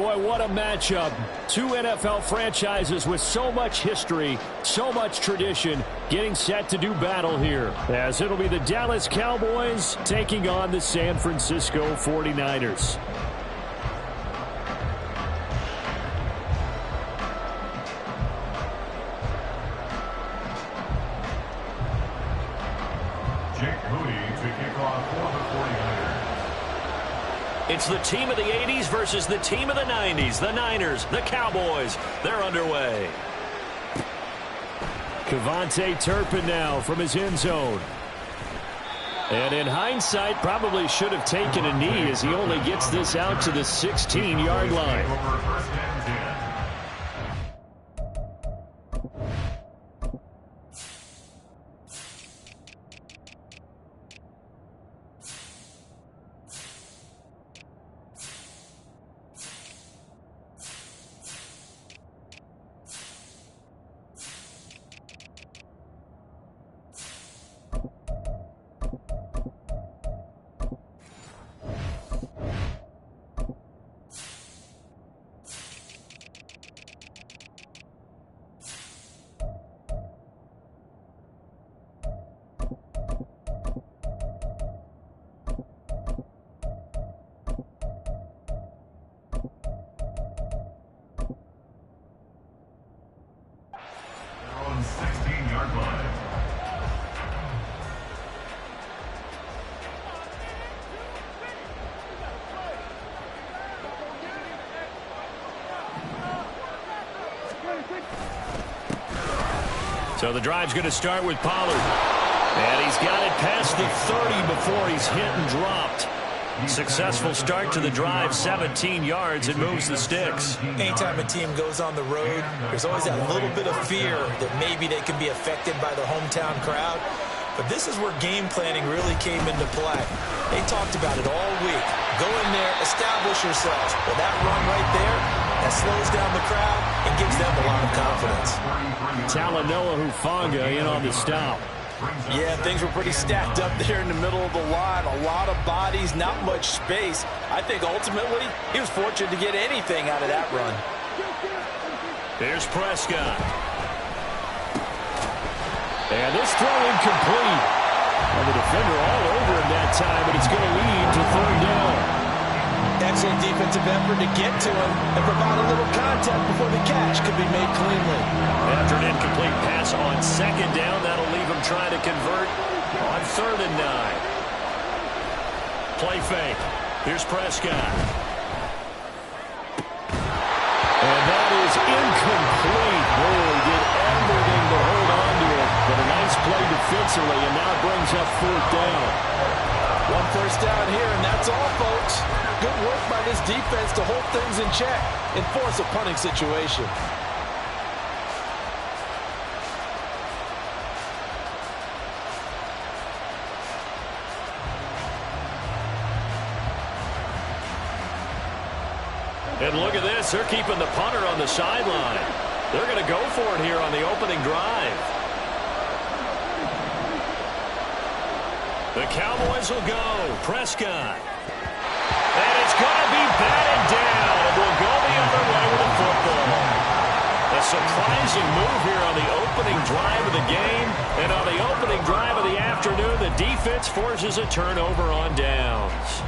Boy, what a matchup. Two NFL franchises with so much history, so much tradition, getting set to do battle here. As it'll be the Dallas Cowboys taking on the San Francisco 49ers. It's the team of the 80s versus the team of the 90s. The Niners, the Cowboys, they're underway. Kevontae Turpin now from his end zone. And in hindsight, probably should have taken a knee as he only gets this out to the 16-yard line. So the drive's going to start with Pollard. And he's got it past the 30 before he's hit and dropped. Successful start to the drive, 17 yards, and moves the sticks. Anytime a team goes on the road, there's always that little bit of fear that maybe they can be affected by the hometown crowd. But this is where game planning really came into play. They talked about it all week. Go in there, establish yourselves. Well, that run right there, that slows down the crowd and gives them a lot of confidence. Talanoa Hufanga in on the stop. Yeah, things were pretty stacked up there in the middle of the line. A lot of bodies, not much space. I think ultimately he was fortunate to get anything out of that run. Here's Prescott. And this throw incomplete. And the defender all over him that time, but it's going to lead to third down. Excellent defensive effort to get to him and provide a little contact before the catch could be made cleanly. After an incomplete pass on second down, that'll leave him trying to convert on 3rd and 9. Play fake. Here's Prescott. And that is incomplete. Oh, he did everything to hold on to it. But a nice play defensively, and now brings up 4th down. One first down here, and that's all, folks. Good work by this defense to hold things in check and force a punting situation. And look at this. They're keeping the punter on the sideline. They're going to go for it here on the opening drive. The Cowboys will go. Prescott. And it's going to be batted down. And we'll go the other way with the football. A surprising move here on the opening drive of the game. And on the opening drive of the afternoon, the defense forces a turnover on downs.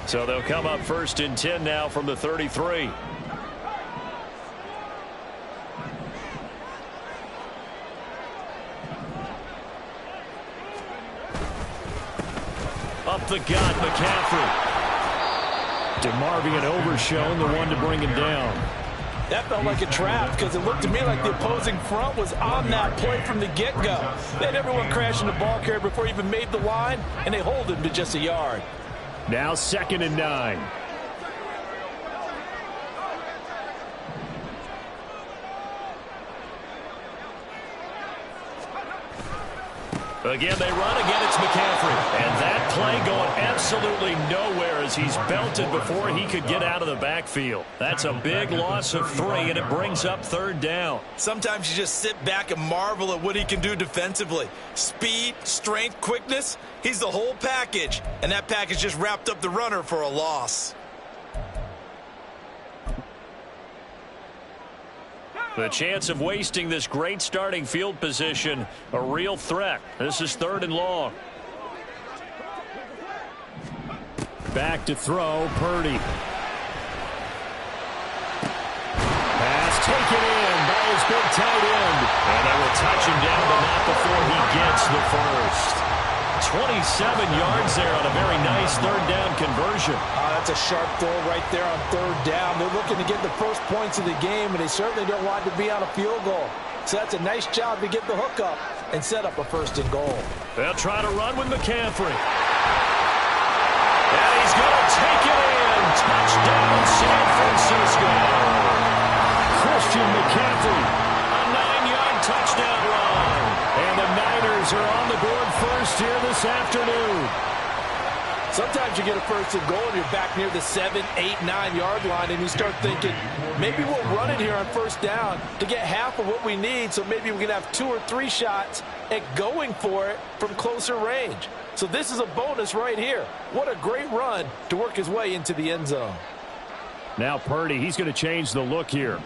So they'll come up 1st and 10 now from the 33. Up the gut, McCaffrey. DeMarvion overshown, the one to bring him down. That felt like a trap because it looked to me like the opposing front was on that play from the get-go. They had everyone crashing the ball carrier before he even made the line, and they hold him to just a yard. Now 2nd and 9. Again, they run. Again, it's McCaffrey. And that play going absolutely nowhere as he's belted before he could get out of the backfield. That's a big loss of 3, and it brings up 3rd down. Sometimes you just sit back and marvel at what he can do defensively. Speed, strength, quickness. He's the whole package. And that package just wrapped up the runner for a loss. The chance of wasting this great starting field position, a real threat. This is 3rd and long. Back to throw, Purdy. Pass taken in by his big tight end. And they will touch him down, but not before he gets the first. 27 yards there on a very nice 3rd down conversion. That's a sharp throw right there on 3rd down. They're looking to get the first points of the game, and they certainly don't want to be on a field goal. So that's a nice job to get the hook up and set up a 1st and goal. They'll try to run with McCaffrey. And he's going to take it in. Touchdown, San Francisco. Christian McCaffrey, a 9-yard touchdown run. And the Niners are on the board first here this afternoon. Sometimes you get a 1st and goal and you're back near the 7, 8, 9-yard line, and you start thinking, maybe we'll run it here on 1st down to get half of what we need, so maybe we can have 2 or 3 shots at going for it from closer range. So this is a bonus right here. What a great run to work his way into the end zone. Now Purdy, he's going to change the look here.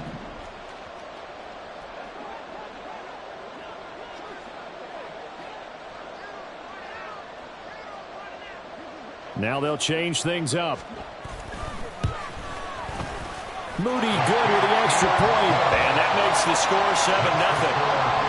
Now they'll change things up. Moody good with the extra point. And that makes the score 7-0.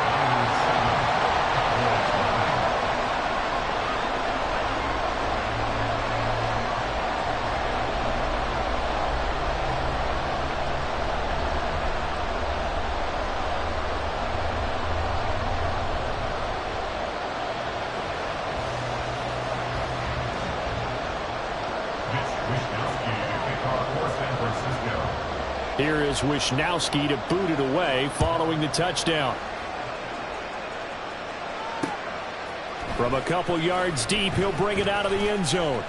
Here is Wisnowski to boot it away following the touchdown. From a couple yards deep, he'll bring it out of the end zone.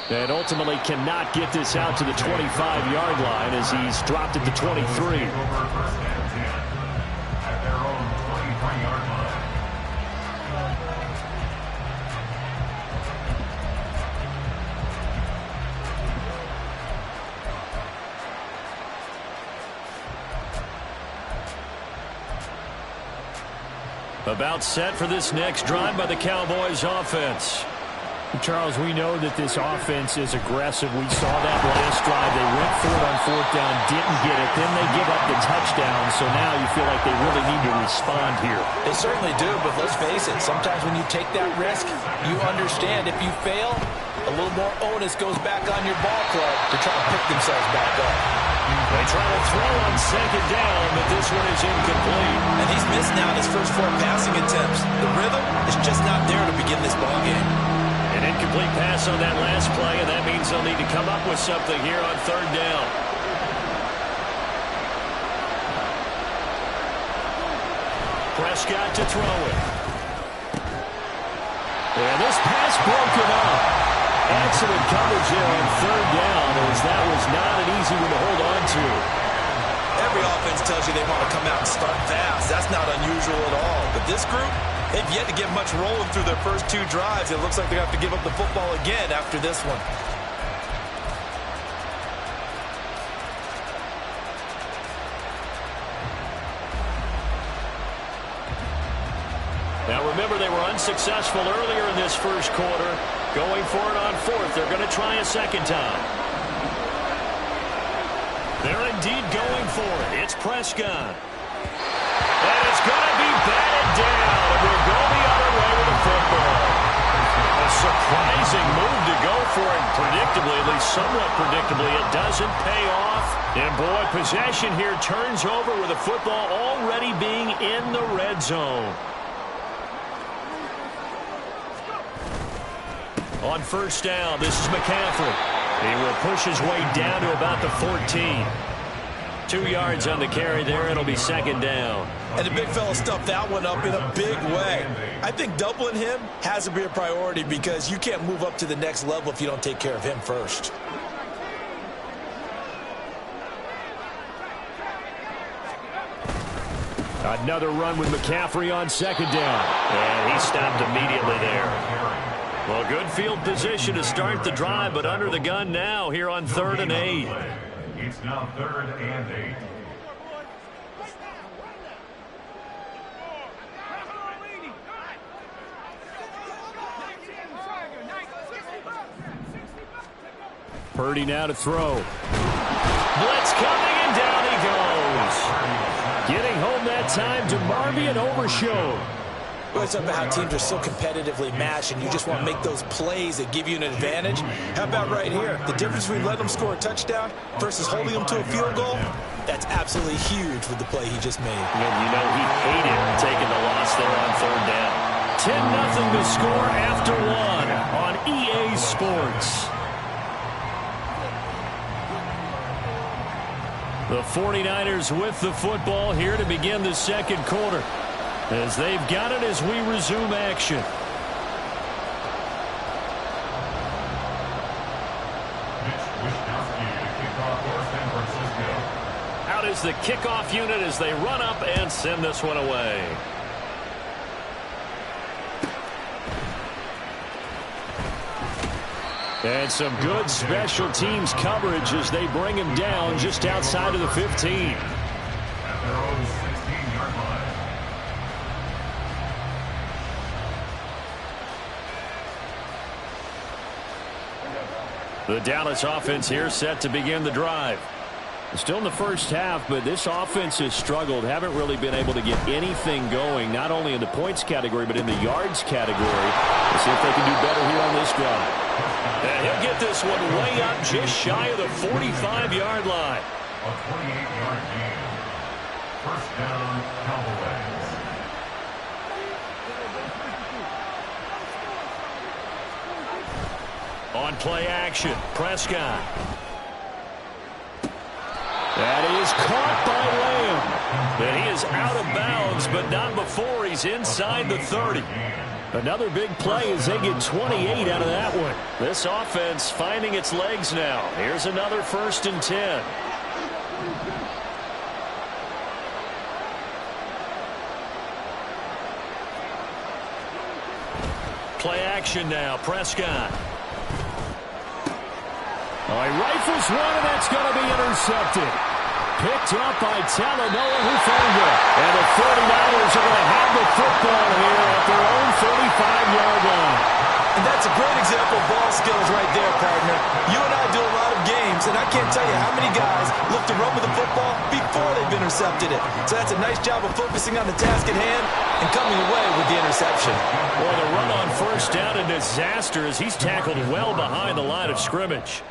And ultimately cannot get this out to the 25-yard line as he's dropped at the 23. About set for this next drive by the Cowboys offense. Charles, we know that this offense is aggressive. We saw that last drive. They went for it on 4th down, didn't get it. Then they give up the touchdown. So now you feel like they really need to respond here. They certainly do, but let's face it. Sometimes when you take that risk, you understand if you fail, a little more onus goes back on your ball club to try to pick themselves back up. They try to throw on 2nd down, but this one is incomplete. And he's missed now his first 4 passing attempts. The rhythm is just not there to begin this ball game. An incomplete pass on that last play, and that means they'll need to come up with something here on 3rd down. Prescott to throw it. And this pass broken up. Excellent coverage there on 3rd down, as that was not an easy one to hold on to. Every offense tells you they want to come out and start fast. That's not unusual at all. But this group, they've yet to get much rolling through their first 2 drives. It looks like they have to give up the football again after this one. Now remember, they were unsuccessful earlier in this first quarter. Going for it on 4th. They're going to try a 2nd time. They're indeed going for it. It's Prescott. And it's going to be batted down. And we'll go the other way with the football. A surprising move to go for it. Predictably, at least somewhat predictably, it doesn't pay off. And boy, possession here turns over with the football already being in the red zone. On 1st down, this is McCaffrey. He will push his way down to about the 14. 2 yards on the carry there. It'll be second down. And the big fella stuffed that one up in a big way. I think doubling him has to be a priority because you can't move up to the next level if you don't take care of him first. Another run with McCaffrey on second down. And he stopped immediately there. Well, good field position to start the drive, but under the gun now here on 3rd and 8. It's now 3rd and 8. Purdy now to throw. Blitz coming, and down he goes. Getting home that time to Marvin Overshown. We always talk about how teams are so competitively matched and you just want to make those plays that give you an advantage. How about right here? The difference between letting them score a touchdown versus holding them to a field goal, that's absolutely huge with the play he just made. And you know he hated taking the loss there on 3rd down. 10-0 to score after 1 on EA Sports. The 49ers with the football here to begin the second quarter, as they've got it as we resume action. Out is the kickoff unit as they run up and send this one away. And some good special teams coverage as they bring him down just outside of the 15. At their own 16-yard line. The Dallas offense here set to begin the drive. Still in the first half, but this offense has struggled. Haven't really been able to get anything going, not only in the points category, but in the yards category. Let's see if they can do better here on this drive. And he'll get this one way up just shy of the 45-yard line. A 28-yard gain. First down, Cowboys. On play action, Prescott. That is caught by Lamb. And he is out of bounds, but not before he's inside the 30. Another big play as they get 28 out of that one. This offense finding its legs now. Here's another 1st and 10. Play action now, Prescott. He rifles one, and that's going to be intercepted. Picked up by Talanoa Hufanga. And the 49ers are going to have the football here at their own 35-yard line. And that's a great example of ball skills right there, partner. You and I do a lot of games, and I can't tell you how many guys look to run with the football before they've intercepted it. So that's a nice job of focusing on the task at hand and coming away with the interception. Well, the run on 1st down, a disaster as he's tackled well behind the line of scrimmage.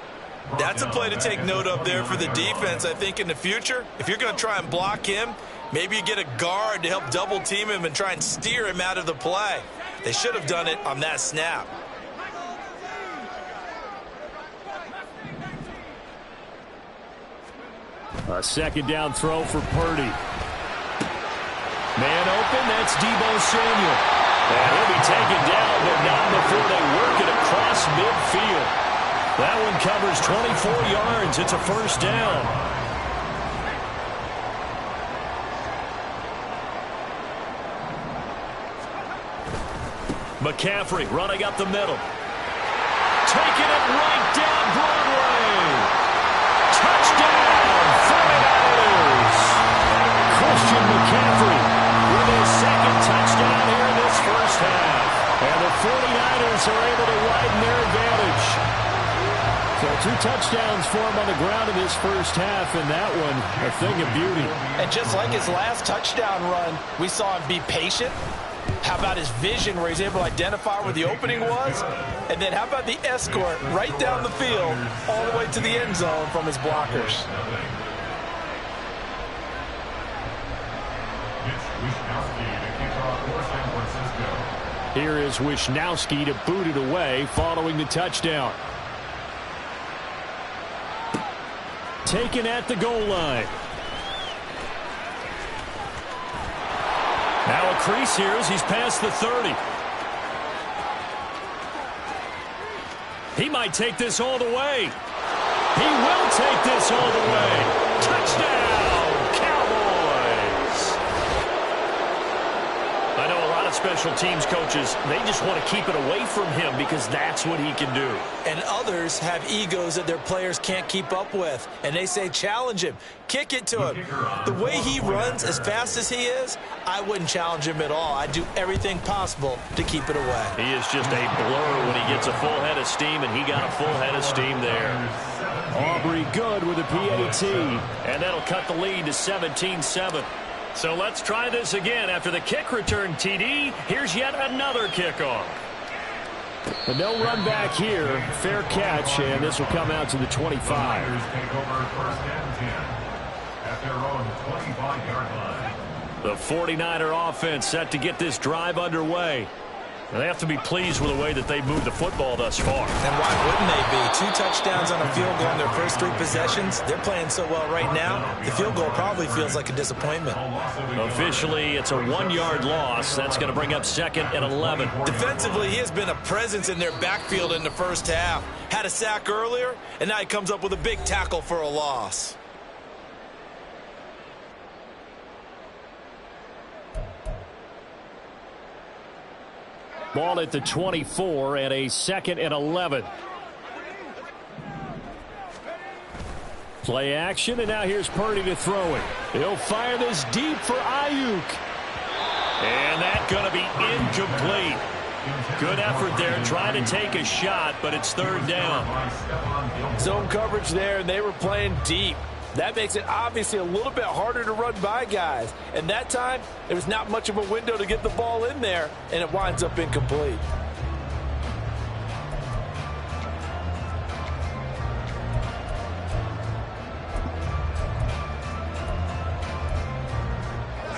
That's a play to take note of there for the defense, I think, in the future. If you're going to try and block him, maybe you get a guard to help double team him and try and steer him out of the play. They should have done it on that snap. A second down throw for Purdy. Man open, that's Deebo Samuel. And he'll be taken down, but not before they work it across midfield. That one covers 24 yards. It's a 1st down. McCaffrey running up the middle. Taking it right down Broadway. Touchdown, 49ers. Christian McCaffrey with his 2nd touchdown here in this first half. And the 49ers are able to widen their advantage. So 2 touchdowns for him on the ground in this first half, and that one a thing of beauty. And just like his last touchdown run, we saw him be patient. How about his vision where he's able to identify where the opening was? And then how about the escort right down the field all the way to the end zone from his blockers? Here is Wisnowski to boot it away following the touchdown. Taken at the goal line. crease here as he's past the 30. He might take this all the way. He will take this all the way. Touchdown, Cowboys! I know a lot of special teams coaches, they just want to keep it away from him because that's what he can do. And others have egos that their players can't keep up with. And they say, challenge him. Kick it to him. The way he runs as fast as he is, I wouldn't challenge him at all. I'd do everything possible to keep it away. He is just a blur when he gets a full head of steam, and he got a full head of steam there. Aubrey good with a PAT. And that'll cut the lead to 17-7. So let's try this again. After the kick return TD, here's yet another kickoff. But no run back here. Fair catch, and this will come out to the 25. Take over first and 10 at their own 25-yard line. The 49er offense set to get this drive underway. And they have to be pleased with the way that they've moved the football thus far. And why wouldn't they be? 2 touchdowns on a field goal in their first 3 possessions. They're playing so well right now, the field goal probably feels like a disappointment. Officially, it's a 1-yard loss. That's going to bring up 2nd and 11. Defensively, he has been a presence in their backfield in the first half. Had a sack earlier, and now he comes up with a big tackle for a loss. Ball at the 24 and a 2nd and 11. Play action, and now here's Purdy to throw it. He'll fire this deep for Ayuk. And that's going to be incomplete. Good effort there, trying to take a shot, but it's 3rd down. Zone coverage there, and they were playing deep. That makes it obviously a little bit harder to run by guys. And that time, there was not much of a window to get the ball in there, and it winds up incomplete.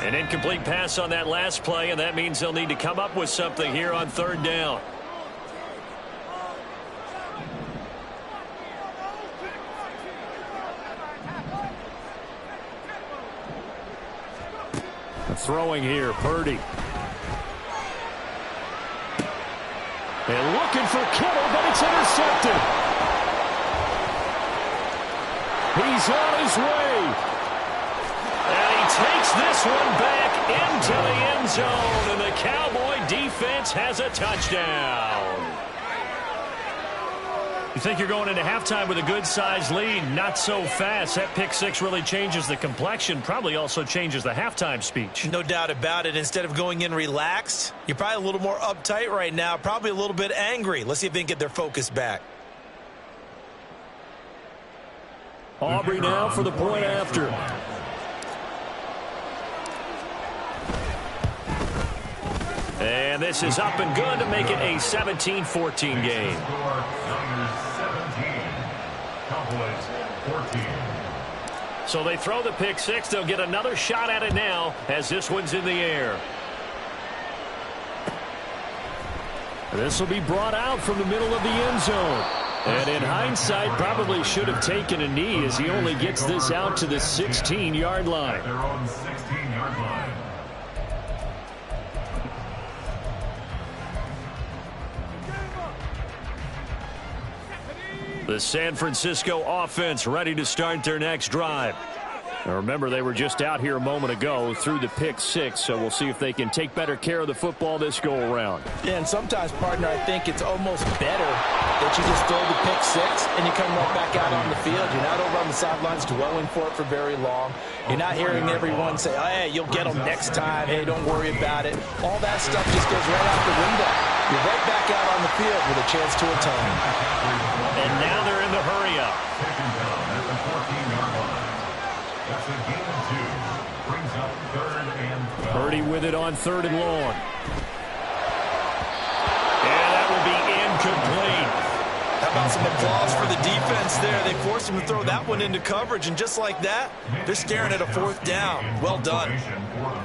An incomplete pass on that last play, and that means they'll need to come up with something here on 3rd down. Throwing here, Purdy. And looking for Kittle, but it's intercepted. He's on his way. And he takes this one back into the end zone, and the Cowboy defense has a touchdown. You think you're going into halftime with a good-sized lead? Not so fast. That pick 6 really changes the complexion, probably also changes the halftime speech. No doubt about it. Instead of going in relaxed, you're probably a little more uptight right now, probably a little bit angry. Let's see if they can get their focus back. Aubrey now for the point after. And this is up and good to make it a 17-14 game. Cowboys 14. So they throw the pick 6. They'll get another shot at it now as this one's in the air. This will be brought out from the middle of the end zone. And in hindsight, probably should have taken a knee as he only gets this out to the 16-yard line. Their own 16-yard line. The San Francisco offense ready to start their next drive. Now remember, they were just out here a moment ago through the pick 6, so we'll see if they can take better care of the football this go-around. Yeah, and sometimes, partner, I think it's almost better that you just throw the pick 6 and you come right back out on the field. You're not over on the sidelines dwelling for it for very long. You're not hearing everyone say, oh, hey, you'll get them next time. Hey, don't worry about it. All that stuff just goes right out the window. You're right back out on the field with a chance to atone. And now they're in the hurry-up. Second down at the 14-yard line. That's a gain of 2. Brings up 3rd and 12. Purdy with it on 3rd and long. And that will be incomplete. How about some applause for the defense there? They forced him to throw that one into coverage, and just like that, they're staring at a 4th down. Well done.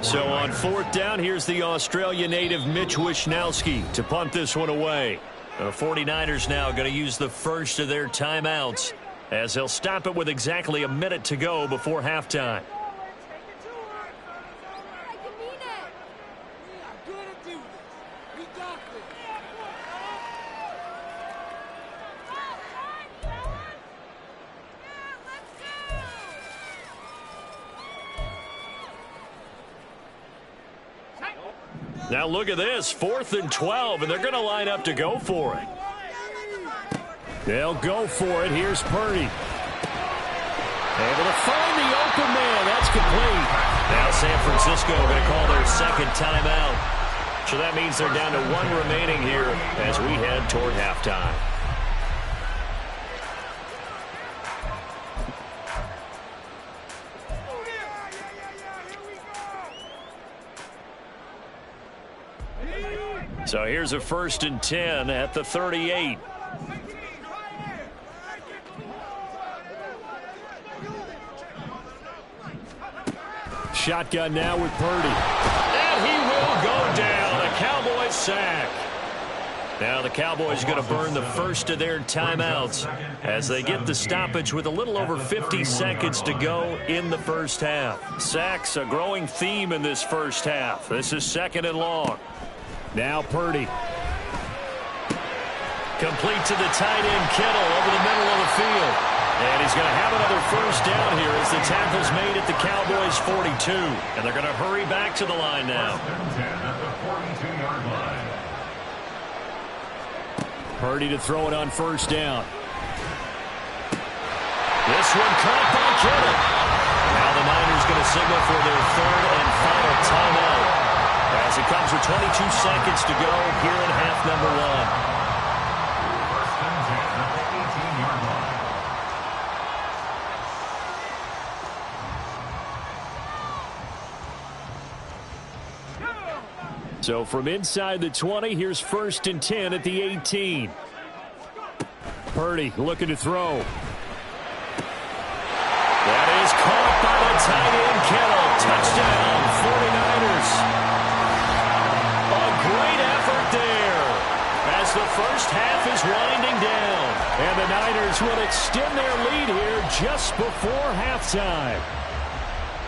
So on 4th down, here's the Australia native Mitch Wishnowsky to punt this one away. The 49ers now going to use the first of their timeouts as they'll stop it with exactly a minute to go before halftime. Now look at this, 4th and 12, and they're going to line up to go for it. They'll go for it. Here's Purdy. Able to find the open man. That's complete. Now San Francisco going to call their second timeout. So that means they're down to 1 remaining here as we head toward halftime. So here's a 1st and 10 at the 38. Shotgun now with Purdy. And he will go down. A Cowboys sack. Now the Cowboys going to burn the first of their timeouts as they get the stoppage with a little over 50 seconds to go in the first half. Sacks a growing theme in this first half. This is 2nd and long. Now Purdy. Complete to the tight end, Kittle, over the middle of the field. And he's going to have another first down here as the tackle's made at the Cowboys' 42. And they're going to hurry back to the line now. Purdy to throw it on 1st down. This one caught by Kittle. Now the Niners going to signal for their 3rd and final timeout as it comes with 22 seconds to go here in half number 1. So from inside the 20, here's 1st and 10 at the 18. Purdy looking to throw. That is caught by the tight end, Kittle. Touchdown, 49ers. A great effort there as the first half is winding down. And the Niners will extend their lead here just before halftime.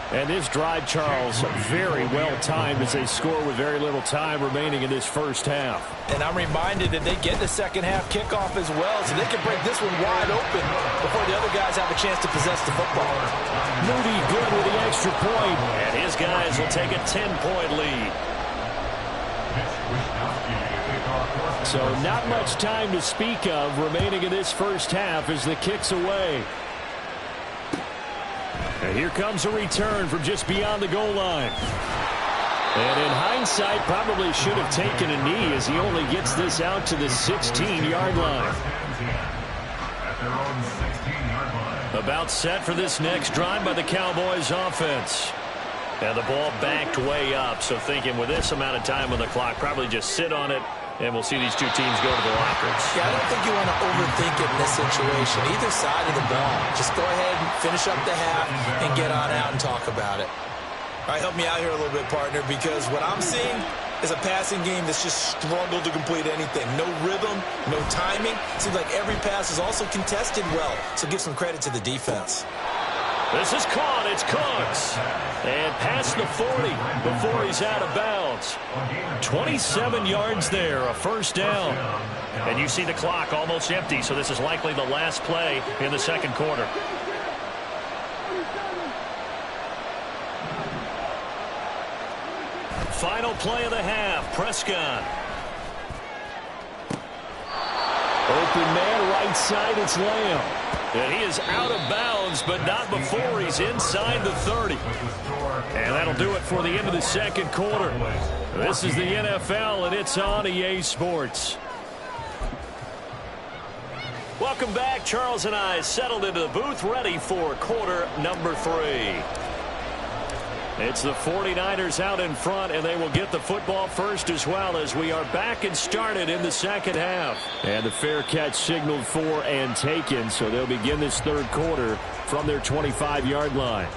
And this drive, Charles, very well timed as they score with very little time remaining in this first half. And I'm reminded that they get the second half kickoff as well, so they can break this one wide open before the other guys have a chance to possess the football. Moody good with the extra point. And his guys will take a 10-point lead. So not much time to speak of remaining in this first half as the kick's away. And here comes a return from just beyond the goal line. And in hindsight, probably should have taken a knee as he only gets this out to the 16-yard line. About set for this next drive by the Cowboys offense. And the ball backed way up, so thinking with this amount of time on the clock, probably just sit on it, and we'll see these two teams go to the lockers. Yeah, I don't think you want to overthink it in this situation. Either side of the ball. Just go ahead and finish up the half and get on out and talk about it. All right, help me out here a little bit, partner, because what I'm seeing is a passing game that's just struggled to complete anything. No rhythm, no timing. Seems like every pass is also contested well, so give some credit to the defense. This is caught. It's Cooks. And past the 40 before he's out of bounds. 27 yards there, a first down. And you see the clock almost empty, so this is likely the last play in the second quarter. Final play of the half, Prescott. Open man, right side, it's Lamb. And he is out of bounds, but not before he's inside the 30. And that'll do it for the end of the second quarter. This is the NFL, and it's on EA Sports. Welcome back. Charles and I settled into the booth, ready for quarter number 3. It's the 49ers out in front, and they will get the football first as well as we are back and started in the second half. And the fair catch signaled for and taken, so they'll begin this third quarter from their 25-yard line.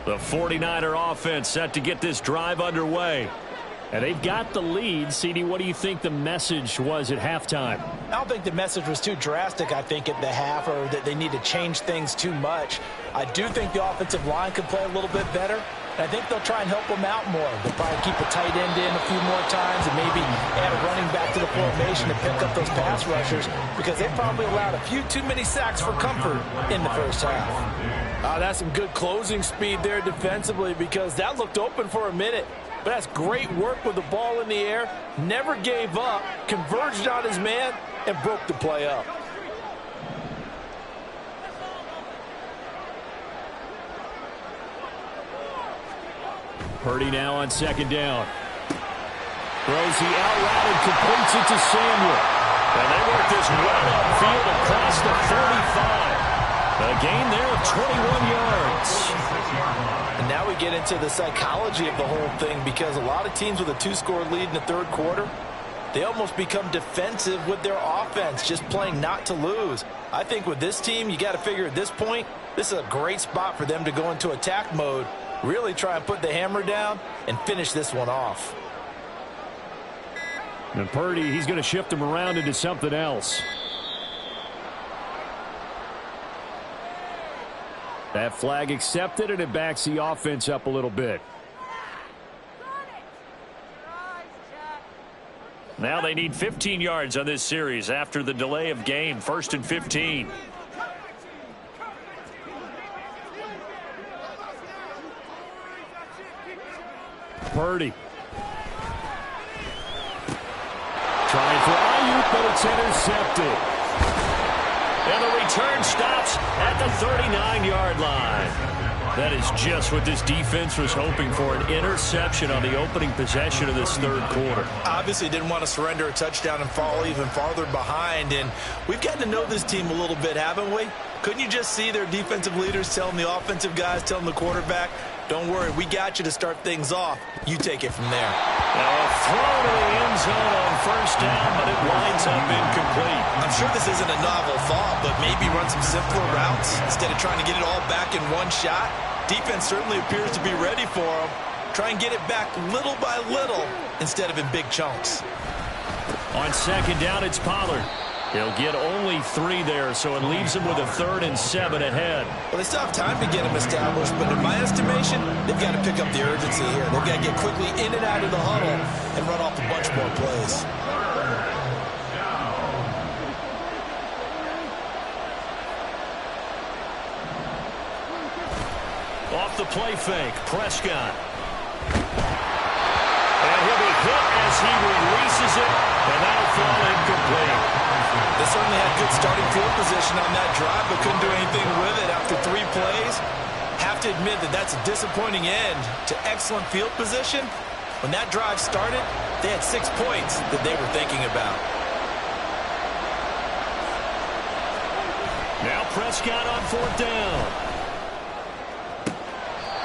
The 49er offense set to get this drive underway. And they've got the lead. CD, what do you think the message was at halftime? I don't think the message was too drastic, I think, at the half, or that they need to change things too much. I do think the offensive line could play a little bit better. And I think they'll try and help them out more. They'll probably keep a tight end in a few more times and maybe add a running back to the formation to pick up those pass rushers because they probably allowed a few too many sacks for comfort in the first half. That's some good closing speed there defensively because that looked open for a minute. But that's great work with the ball in the air. Never gave up, converged on his man, and broke the play up. Purdy now on second down. Throws the out route and completes it to Samuel. And they work this well upfield across the 45. A gain there of 21 yards. And now we get into the psychology of the whole thing because a lot of teams with a 2-score lead in the third quarter, they almost become defensive with their offense, just playing not to lose. I think with this team, you got to figure at this point, this is a great spot for them to go into attack mode, really try and put the hammer down and finish this one off. And Purdy, he's going to shift him around into something else. That flag accepted, and it backs the offense up a little bit. Now they need 15 yards on this series after the delay of game. 1st and 15. Purdy. Trying for Ayuk, but it's intercepted. And the return stops at the 39-yard line. That is just what this defense was hoping for, an interception on the opening possession of this third quarter. Obviously didn't want to surrender a touchdown and fall even farther behind, and we've gotten to know this team a little bit, haven't we? Couldn't you just see their defensive leaders telling the offensive guys, telling the quarterback, don't worry, we got you to start things off. You take it from there. Now a throw to the end zone on 1st down, but it winds up incomplete. I'm sure this isn't a novel thought, but maybe run some simpler routes instead of trying to get it all back in one shot. Defense certainly appears to be ready for them. Try and get it back little by little instead of in big chunks. On 2nd down, it's Pollard. He'll get only 3 there, so it leaves him with a 3rd and 7 ahead. Well, they still have time to get him established, but in my estimation, they've got to pick up the urgency here. They've got to get quickly in and out of the huddle and run off a bunch more plays. Off the play fake, Prescott. And he'll be hit as he releases it, and that'll fall incomplete. They certainly had good starting field position on that drive, but couldn't do anything with it after 3 plays. Have to admit that that's a disappointing end to excellent field position. When that drive started, they had 6 points that they were thinking about. Now Prescott on 4th down.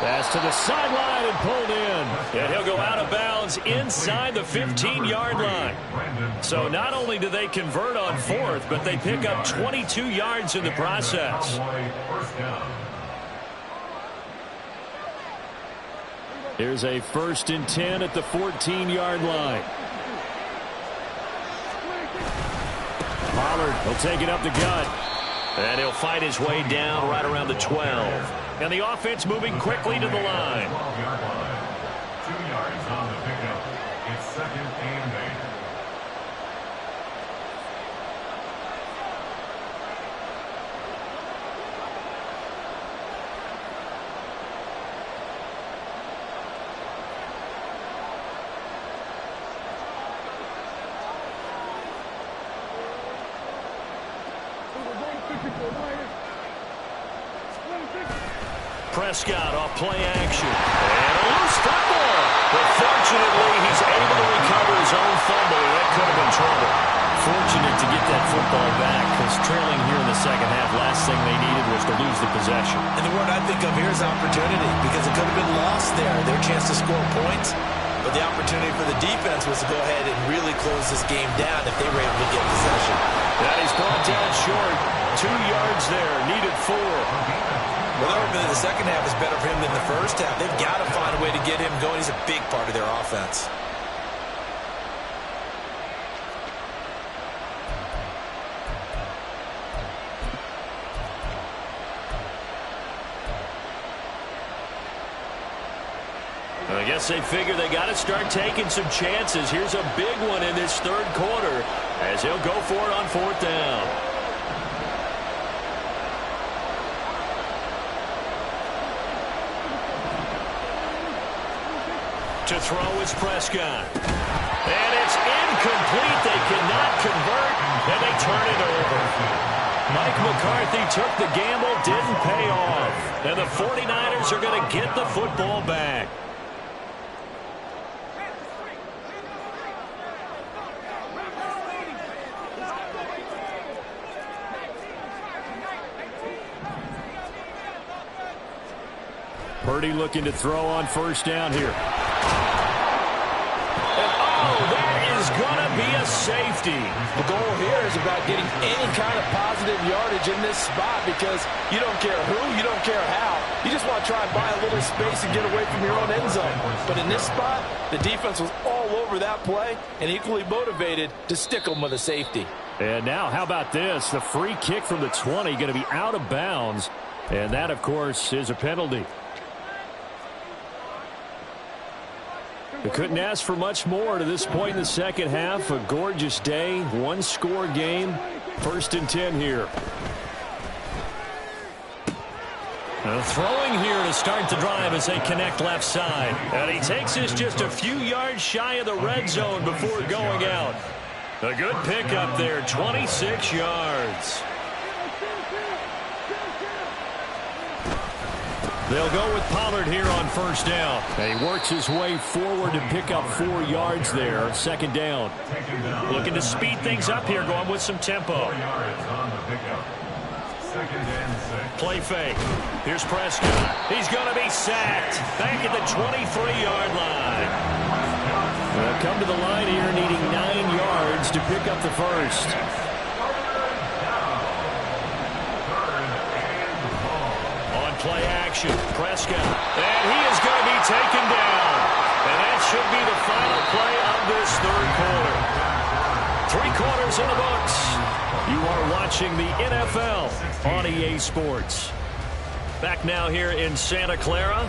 Pass to the sideline and pulled in. And he'll go out of bounds inside the 15-yard line. So not only do they convert on 4th, but they pick up 22 yards in the process. Here's a 1st and 10 at the 14-yard line. Pollard will take it up the gut. And he'll fight his way down right around the 12. And the offense moving quickly to the line. 2 yards on the pickup. It's 2nd and 8. Prescott off play action. And a loose fumble. But fortunately, he's able to recover his own fumble. That could have been trouble. Fortunate to get that football back because trailing here in the second half, last thing they needed was to lose the possession. And the word I think of here is opportunity because it could have been lost there, their chance to score points. But the opportunity for the defense was to go ahead and really close this game down if they were able to get possession. That he's brought down short. 2 yards there, needed 4. Well, the second half is better for him than the first half. They've got to find a way to get him going. He's a big part of their offense. guess they figure they got to start taking some chances. Here's a big one in this third quarter as he'll go for it on fourth down. To throw is Prescott. And it's incomplete. They cannot convert, and they turn it over. Mike McCarthy took the gamble, didn't pay off. And the 49ers are going to get the football back. Purdy looking to throw on first down here. That is going to be a safety. The goal here is about getting any kind of positive yardage in this spot because you don't care who, you don't care how. You just want to try and buy a little space and get away from your own end zone. But in this spot, the defense was all over that play and equally motivated to stick them with a safety. And now, how about this? The free kick from the 20 going to be out of bounds. And that, of course, is a penalty. They couldn't ask for much more to this point in the second half. A gorgeous day, one-score game. 1st and 10 here. Throwing here to start the drive as they connect left side. And he takes this just a few yards shy of the red zone before going out. A good pickup there, 26 yards. They'll go with Pollard here on first down. He works his way forward to pick up 4 yards there. 2nd down. Looking to speed things up here, going with some tempo. Play fake. Here's Prescott. He's going to be sacked. Back at the 23-yard line. They'll come to the line here needing 9 yards to pick up the first. Play action. Prescott. And he is going to be taken down. And that should be the final play of this third quarter. 3 quarters in the books. You are watching the NFL on EA Sports. Back now here in Santa Clara.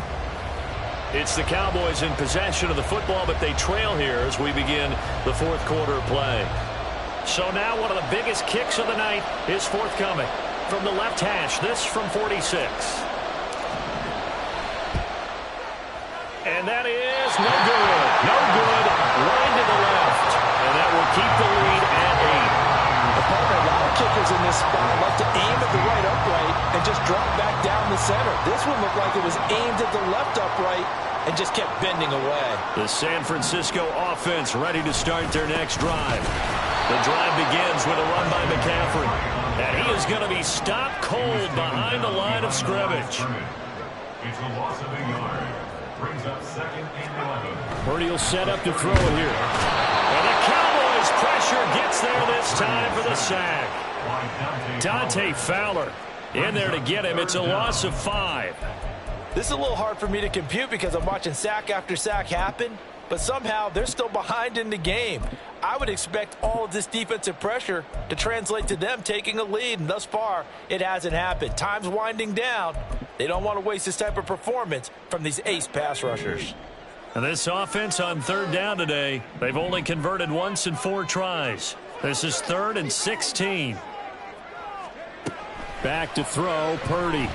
It's the Cowboys in possession of the football, but they trail here as we begin the fourth quarter of play. So now one of the biggest kicks of the night is forthcoming. From the left hash, this from 46. And that is no good. No good. Line to the left. And that will keep the lead at 8. A lot of kickers in this spot like to aim at the right upright and just drop back down the center. This one looked like it was aimed at the left upright and just kept bending away. The San Francisco offense ready to start their next drive. The drive begins with a run by McCaffrey. And he is going to be stopped cold behind the line of scrimmage. It's a loss of a yard. Brings up 2nd and 11. Purdy will set up to throw it here. And the Cowboys pressure gets there this time for the sack. Dante Fowler in there to get him. It's a loss of 5. This is a little hard for me to compute because I'm watching sack after sack happen, but somehow they're still behind in the game. I would expect all of this defensive pressure to translate to them taking a lead, and thus far, it hasn't happened. Time's winding down. They don't want to waste this type of performance from these ace pass rushers. And this offense on 3rd down today, they've only converted once in 4 tries. This is 3rd and 16. Back to throw, Purdy. And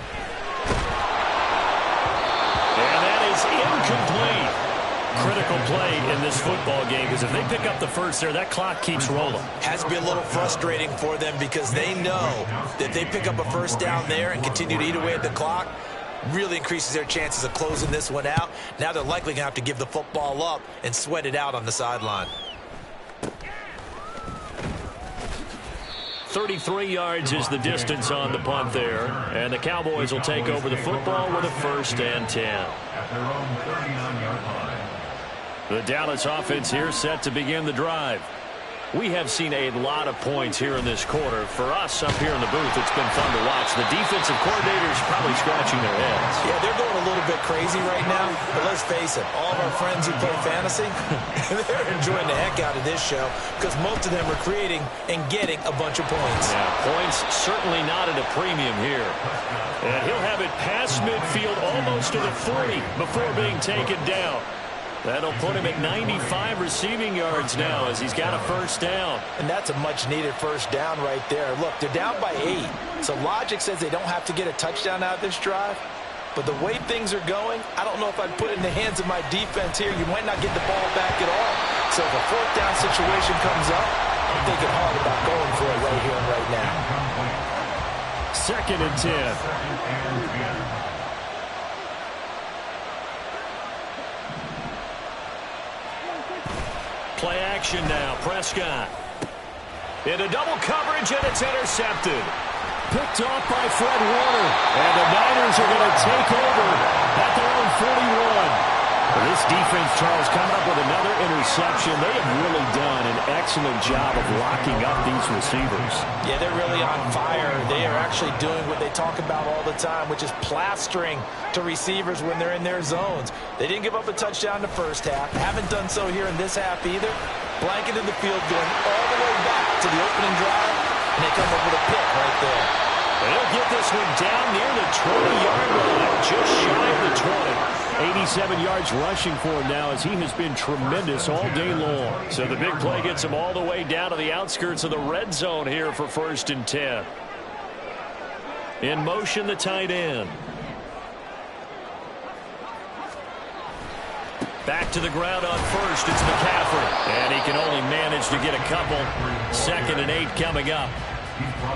that is incomplete. Critical play in this football game because if they pick up the first there, that clock keeps rolling. Has to be a little frustrating for them because they know that they pick up a first down there and continue to eat away at the clock, really increases their chances of closing this one out. Now they're likely going to have to give the football up and sweat it out on the sideline. 33 yards is the distance on the punt there. And the Cowboys will take over the football with a 1st and 10. At their own 39-yard line. The Dallas offense here set to begin the drive. We have seen a lot of points here in this quarter. For us up here in the booth, it's been fun to watch. The defensive coordinators probably scratching their heads. Yeah, they're going a little bit crazy right now. But let's face it, all of our friends who play fantasy, they're enjoying the heck out of this show because most of them are creating and getting a bunch of points. Yeah, points certainly not at a premium here. And he'll have it past midfield almost to the 40 before being taken down. That'll put him at 95 receiving yards now as he's got a first down. And that's a much-needed first down right there. Look, they're down by 8, so logic says they don't have to get a touchdown out of this drive. But the way things are going, I don't know if I'd put it in the hands of my defense here. You might not get the ball back at all. So if a fourth down situation comes up, I'm thinking hard about going for it right here and right now. 2nd and 10. Play action now. Prescott. Into double coverage, and it's intercepted. Picked off by Fred Warner. And the Niners are going to take over at their own 41. This defense, Charles, coming up with another interception. They have really done an excellent job of locking up these receivers. Yeah, they're really on fire. They are actually doing what they talk about all the time, which is plastering to receivers when they're in their zones. They didn't give up a touchdown in the first half. Haven't done so here in this half either. Blanketed the field, going all the way back to the opening drive, and they come up with a pick right there. They'll get this one down near the 20-yard line, just shy of the 20. 87 yards rushing for him now as he has been tremendous all day long. So the big play gets him all the way down to the outskirts of the red zone here for 1st and 10. In motion, the tight end. Back to the ground on first. It's McCaffrey. And he can only manage to get a couple. 2nd and 8 coming up.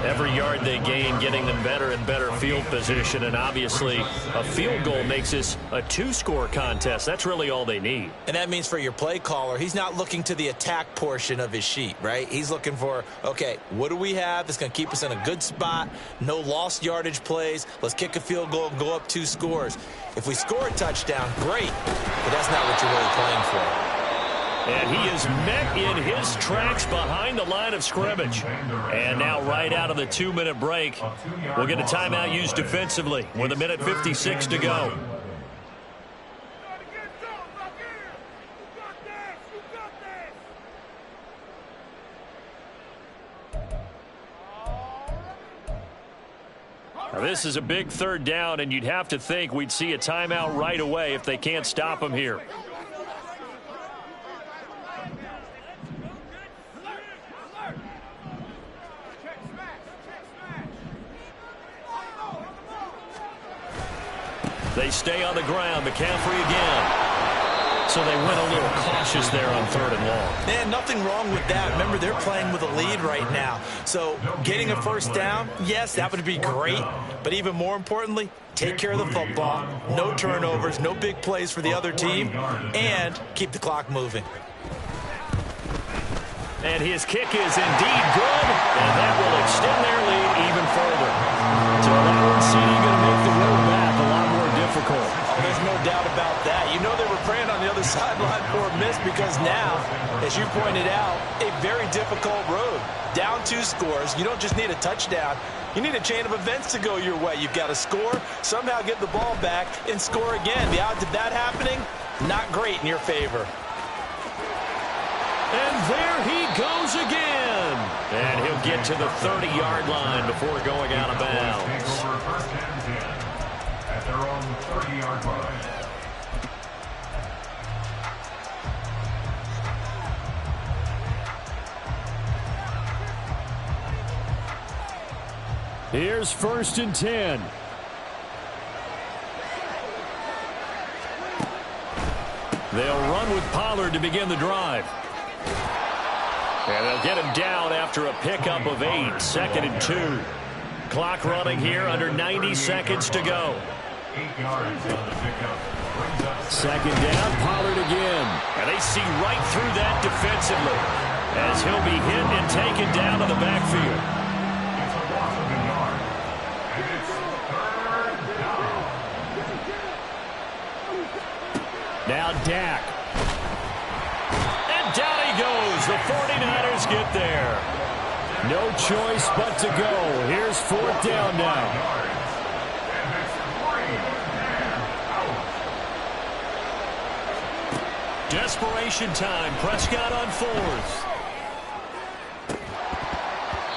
Every yard they gain, getting them better and better field position. And obviously, a field goal makes this a 2-score contest. That's really all they need. And that means for your play caller, he's not looking to the attack portion of his sheet, right? He's looking for, okay, what do we have that's going to keep us in a good spot? No lost yardage plays. Let's kick a field goal and go up 2 scores. If we score a touchdown, great. But that's not what you're really playing for. And he is met in his tracks behind the line of scrimmage. And now right out of the 2-minute break, we'll get a timeout used defensively with 1:56 to go. Now this is a big 3rd down, and you'd have to think we'd see a timeout right away if they can't stop him here. They stay on the ground. McCaffrey again. So they went a little cautious there on 3rd and long. Man, nothing wrong with that. Remember, they're playing with a lead right now. So getting a first down, yes, that would be great. But even more importantly, take care of the football. No turnovers, no big plays for the other team, and keep the clock moving. And his kick is indeed good, and that will extend their lead even further. So that one's going to make the road back a lot more difficult. Oh, there's no doubt about that. You know they were praying on the other sideline for a miss because now, as you pointed out, a very difficult road. Down 2 scores. You don't just need a touchdown. You need a chain of events to go your way. You've got to score, somehow get the ball back, and score again. The odds of that happening, not great in your favor. And there he goes again. And he'll get to the 30-yard line before going out of bounds. Over 1st and 10 at their own 30-yard line. Here's 1st and 10. They'll run with Pollard to begin the drive. And they'll get him down after a pickup of 8. 2nd and 2. Clock running here, under 90 seconds to go. 8 yards on the pickup. 2nd down, Pollard again. And they see right through that defensively as he'll be hit and taken down to the backfield. It's a loss of a yard. And it's 3rd down. Now Dak. And down he goes. The 49ers get there. No choice but to go. Here's 4th down now. And it's 3 and out. Desperation time. Prescott on 4th.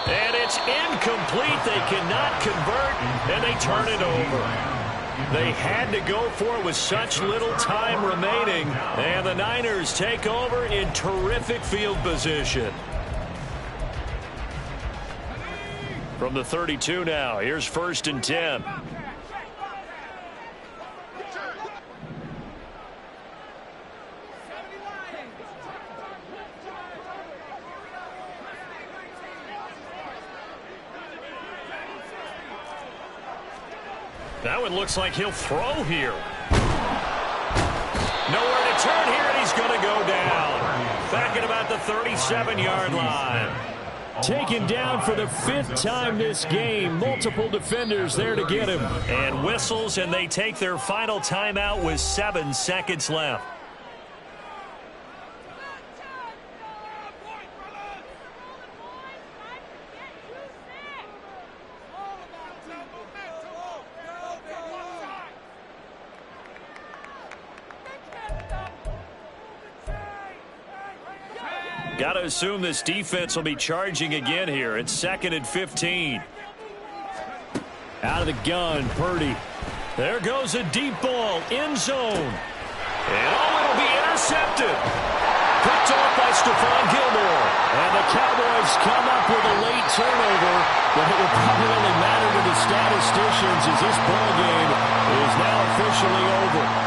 And it's incomplete. They cannot convert, and they turn it over. They had to go for it with such little time remaining. And the Niners take over in terrific field position. From the 32 now, here's 1st and 10. Now it looks like he'll throw here. Nowhere to turn here, and he's going to go down. Back at about the 37-yard line. Taken down for the 5th time this game. Multiple defenders there to get him. And whistles, and they take their final timeout with 7 seconds left. Got to assume this defense will be charging again here. It's 2nd and 15. Out of the gun, Purdy. There goes a deep ball, end zone. And it'll be intercepted. Picked off by Stephon Gilmore. And the Cowboys come up with a late turnover, but it will probably only matter to the statisticians as this ball game is now officially over.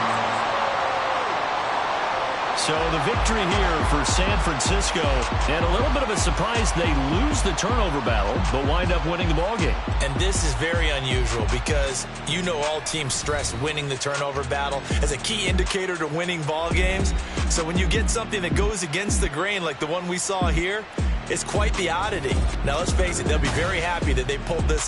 So the victory here for San Francisco, and a little bit of a surprise, they lose the turnover battle, but wind up winning the ballgame. And this is very unusual because you know all teams stress winning the turnover battle as a key indicator to winning ball games. So when you get something that goes against the grain like the one we saw here, it's quite the oddity. Now let's face it, they'll be very happy that they pulled this off.